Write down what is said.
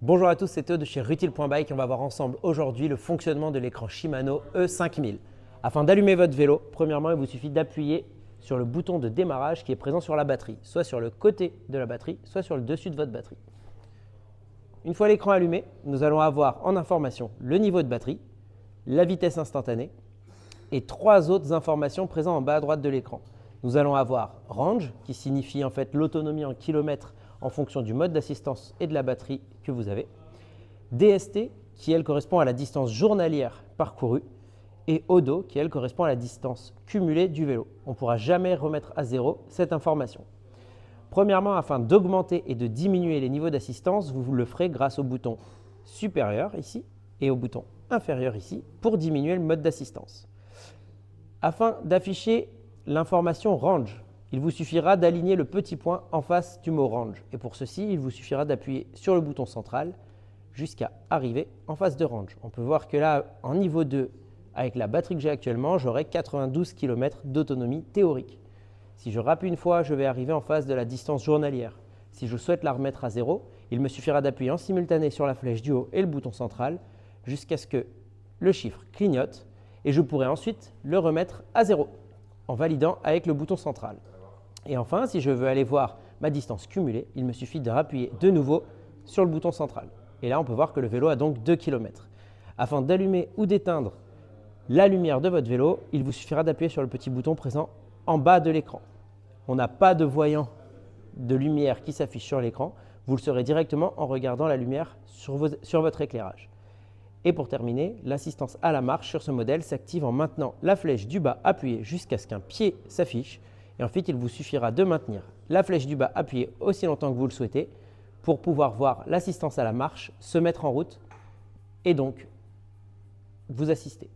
Bonjour à tous, c'est Théo de chez Rutile.bike. On va voir ensemble aujourd'hui le fonctionnement de l'écran Shimano E5000. Afin d'allumer votre vélo, premièrement, il vous suffit d'appuyer sur le bouton de démarrage qui est présent sur la batterie, soit sur le côté de la batterie, soit sur le dessus de votre batterie. Une fois l'écran allumé, nous allons avoir en information le niveau de batterie, la vitesse instantanée et trois autres informations présentes en bas à droite de l'écran. Nous allons avoir range qui signifie en fait l'autonomie en kilomètres en fonction du mode d'assistance et de la batterie que vous avez. DST qui elle correspond à la distance journalière parcourue et Odo qui elle correspond à la distance cumulée du vélo. On ne pourra jamais remettre à zéro cette information. Premièrement, afin d'augmenter et de diminuer les niveaux d'assistance, vous le ferez grâce au bouton supérieur ici et au bouton inférieur ici pour diminuer le mode d'assistance. Afin d'afficher l'information range, il vous suffira d'aligner le petit point en face du mot range. Et pour ceci, il vous suffira d'appuyer sur le bouton central jusqu'à arriver en face de range. On peut voir que là, en niveau 2, avec la batterie que j'ai actuellement, j'aurai 92 km d'autonomie théorique. Si je rappuie une fois, je vais arriver en face de la distance journalière. Si je souhaite la remettre à 0, il me suffira d'appuyer en simultané sur la flèche du haut et le bouton central jusqu'à ce que le chiffre clignote et je pourrai ensuite le remettre à 0 en validant avec le bouton central. Et enfin, si je veux aller voir ma distance cumulée, il me suffit de rappuyer de nouveau sur le bouton central. Et là, on peut voir que le vélo a donc 2 km. Afin d'allumer ou d'éteindre la lumière de votre vélo, il vous suffira d'appuyer sur le petit bouton présent en bas de l'écran. On n'a pas de voyant de lumière qui s'affiche sur l'écran. Vous le saurez directement en regardant la lumière sur votre éclairage. Et pour terminer, l'assistance à la marche sur ce modèle s'active en maintenant la flèche du bas appuyée jusqu'à ce qu'un pied s'affiche. Et ensuite, il vous suffira de maintenir la flèche du bas appuyée aussi longtemps que vous le souhaitez pour pouvoir voir l'assistance à la marche se mettre en route et donc vous assister.